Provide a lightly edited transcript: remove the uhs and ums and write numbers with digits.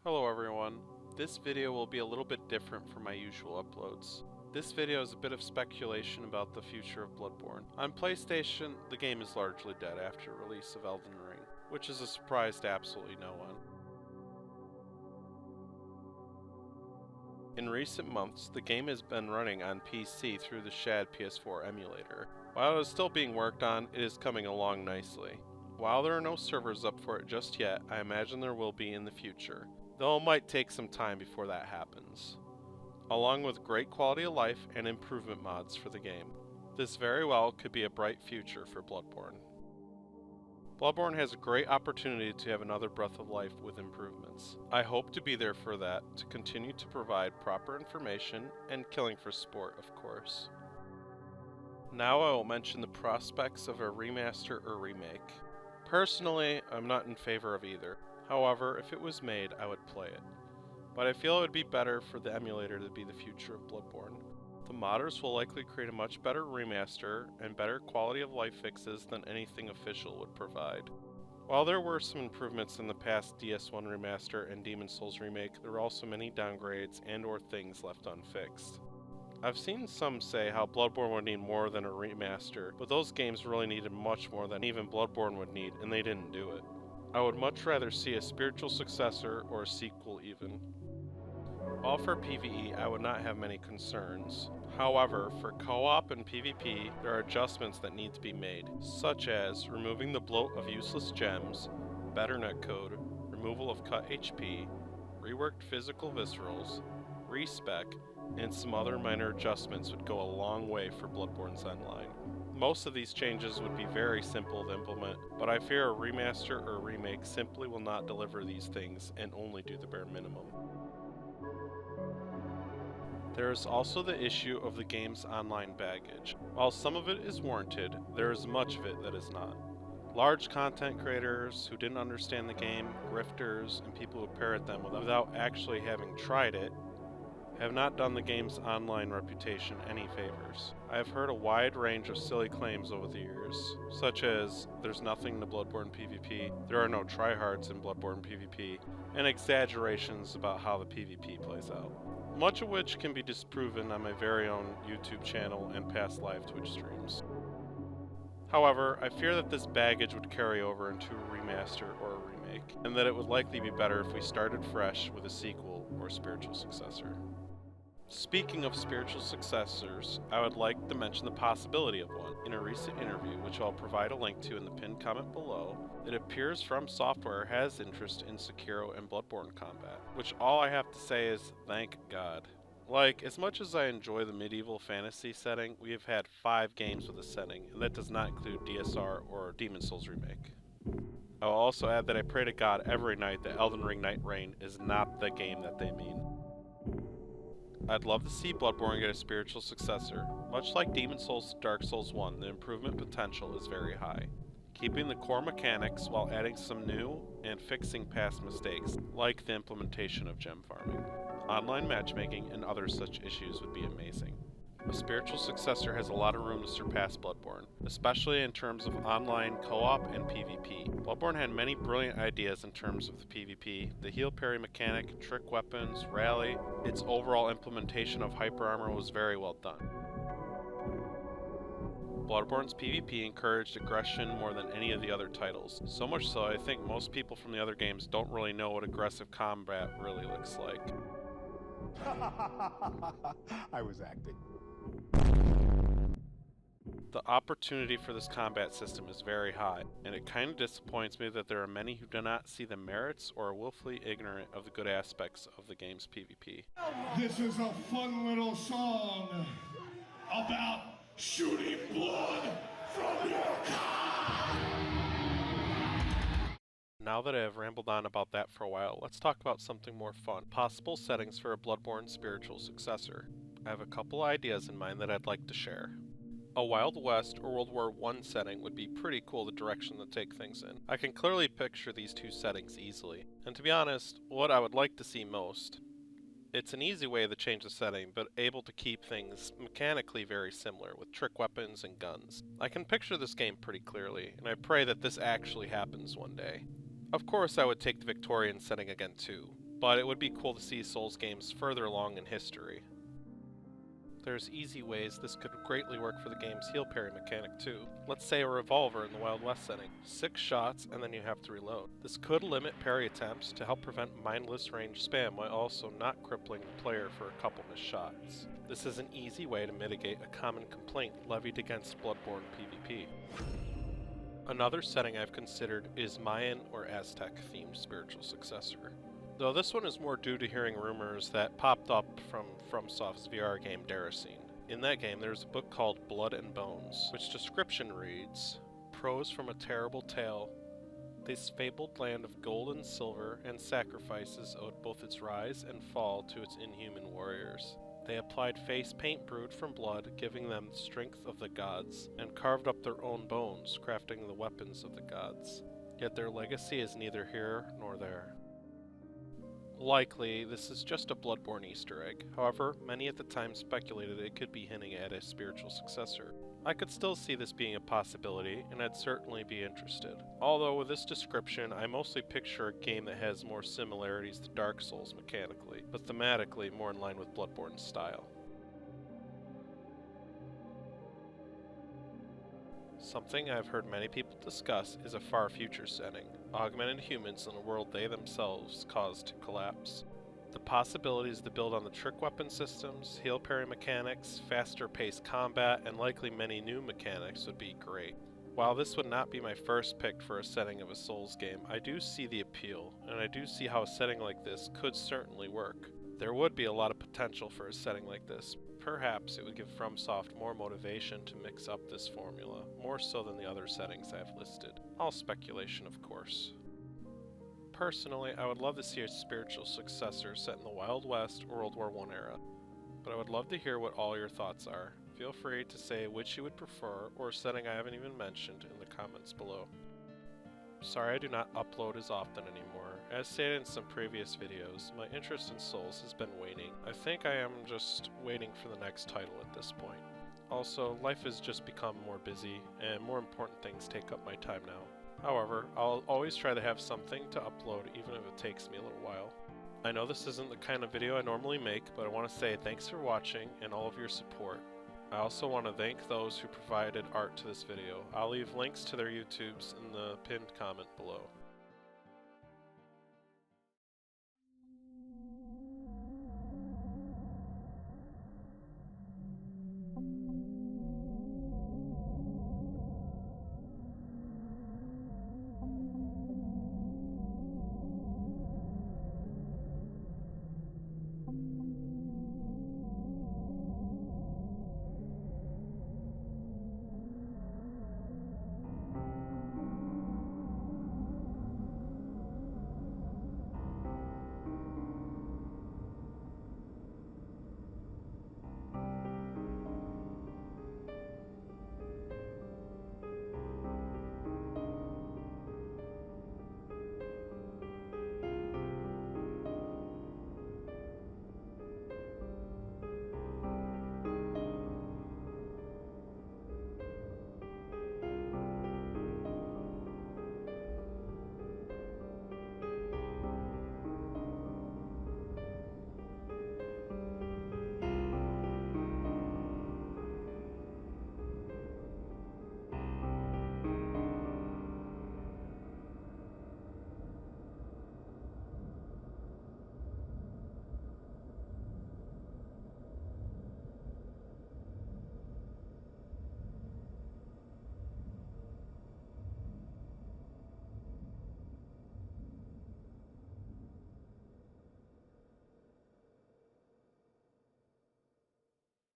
Hello everyone. This video will be a little bit different from my usual uploads. This video is a bit of speculation about the future of Bloodborne. On PlayStation, the game is largely dead after release of Elden Ring, which is a surprise to absolutely no one. In recent months, the game has been running on PC through the Shad PS4 emulator. While it is still being worked on, it is coming along nicely. While there are no servers up for it just yet, I imagine there will be in the future, though it might take some time before that happens, along with great quality of life and improvement mods for the game. This very well could be a bright future for Bloodborne. Bloodborne has a great opportunity to have another breath of life with improvements. I hope to be there for that, to continue to provide proper information and killing for sport, of course. Now I will mention the prospects of a remaster or remake. Personally, I'm not in favor of either. However, if it was made, I would play it. But I feel it would be better for the emulator to be the future of Bloodborne. The modders will likely create a much better remaster and better quality of life fixes than anything official would provide. While there were some improvements in the past DS1 remaster and Demon's Souls remake, there were also many downgrades and or things left unfixed. I've seen some say how Bloodborne would need more than a remaster, but those games really needed much more than even Bloodborne would need, and they didn't do it. I would much rather see a spiritual successor or a sequel even. While for PvE, I would not have many concerns. However, for co-op and PvP, there are adjustments that need to be made, such as removing the bloat of useless gems, better netcode, removal of cut HP, reworked physical viscerals, respec, and some other minor adjustments would go a long way for Bloodborne's Online. Most of these changes would be very simple to implement, but I fear a remaster or remake simply will not deliver these things and only do the bare minimum. There is also the issue of the game's online baggage. While some of it is warranted, there is much of it that is not. Large content creators who didn't understand the game, grifters, and people who parrot them without actually having tried it, have not done the game's online reputation any favors. I have heard a wide range of silly claims over the years, such as there's nothing to Bloodborne PvP, there are no tryhards in Bloodborne PvP, and exaggerations about how the PvP plays out. Much of which can be disproven on my very own YouTube channel and past live Twitch streams. However, I fear that this baggage would carry over into a remaster or a remake, and that it would likely be better if we started fresh with a sequel or spiritual successor. Speaking of spiritual successors, I would like to mention the possibility of one. In a recent interview, which I'll provide a link to in the pinned comment below, it appears Fromsoftware has interest in Sekiro and Bloodborne combat, which all I have to say is thank God. Like, as much as I enjoy the medieval fantasy setting, we have had 5 games with this setting, and that does not include DSR or Demon's Souls remake. I will also add that I pray to God every night that Elden Ring Night Reign is not the game that they mean. I'd love to see Bloodborne get a spiritual successor. Much like Demon's Souls Dark Souls 1, the improvement potential is very high. Keeping the core mechanics while adding some new and fixing past mistakes, like the implementation of gem farming. Online matchmaking and other such issues would be amazing. A spiritual successor has a lot of room to surpass Bloodborne, especially in terms of online co-op and PvP. Bloodborne had many brilliant ideas in terms of the PvP, the heal parry mechanic, trick weapons, rally. Its overall implementation of hyper armor was very well done. Bloodborne's PvP encouraged aggression more than any of the other titles, so much so I think most people from the other games don't really know what aggressive combat really looks like. I was acting. The opportunity for this combat system is very high, and it kind of disappoints me that there are many who do not see the merits or are willfully ignorant of the good aspects of the game's PvP. This is a fun little song about shooting blood from your cock! Now that I have rambled on about that for a while, let's talk about something more fun. Possible settings for a Bloodborne spiritual successor. I have a couple ideas in mind that I'd like to share. A Wild West or World War I setting would be pretty cool, the direction to take things in. I can clearly picture these two settings easily. And to be honest, what I would like to see most. It's an easy way to change the setting, but able to keep things mechanically very similar, with trick weapons and guns. I can picture this game pretty clearly, and I pray that this actually happens one day. Of course I would take the Victorian setting again too, but it would be cool to see Souls games further along in history. There's easy ways this could greatly work for the game's heal parry mechanic too. Let's say a revolver in the Wild West setting. 6 shots and then you have to reload. This could limit parry attempts to help prevent mindless range spam while also not crippling the player for a couple missed shots. This is an easy way to mitigate a common complaint levied against Bloodborne PvP. Another setting I've considered is Mayan or Aztec themed spiritual successor. Though this one is more due to hearing rumors that popped up from FromSoft's VR game Daracene. In that game there's a book called Blood and Bones, which description reads, "Prose from a terrible tale. This fabled land of gold and silver and sacrifices owed both its rise and fall to its inhuman warriors. They applied face paint brewed from blood, giving them the strength of the gods, and carved up their own bones, crafting the weapons of the gods. Yet their legacy is neither here nor there." Likely, this is just a Bloodborne Easter egg. However, many at the time speculated it could be hinting at a spiritual successor. I could still see this being a possibility, and I'd certainly be interested. Although with this description, I mostly picture a game that has more similarities to Dark Souls mechanically, but thematically more in line with Bloodborne's style. Something I've heard many people discuss is a far future setting, augmented humans in a world they themselves caused to collapse. The possibilities to build on the trick weapon systems, heal parry mechanics, faster paced combat, and likely many new mechanics would be great. While this would not be my first pick for a setting of a Souls game, I do see the appeal, and I do see how a setting like this could certainly work. There would be a lot of potential for a setting like this. Perhaps it would give FromSoft more motivation to mix up this formula, more so than the other settings I've listed. All speculation, of course. Personally, I would love to see a spiritual successor set in the Wild West or World War I era, but I would love to hear what all your thoughts are. Feel free to say which you would prefer, or a setting I haven't even mentioned, in the comments below. Sorry I do not upload as often anymore. As stated in some previous videos, my interest in Souls has been waning. I think I am just waiting for the next title at this point. Also, life has just become more busy, and more important things take up my time now. However, I'll always try to have something to upload even if it takes me a little while. I know this isn't the kind of video I normally make, but I want to say thanks for watching and all of your support. I also want to thank those who provided art to this video. I'll leave links to their YouTubes in the pinned comment below.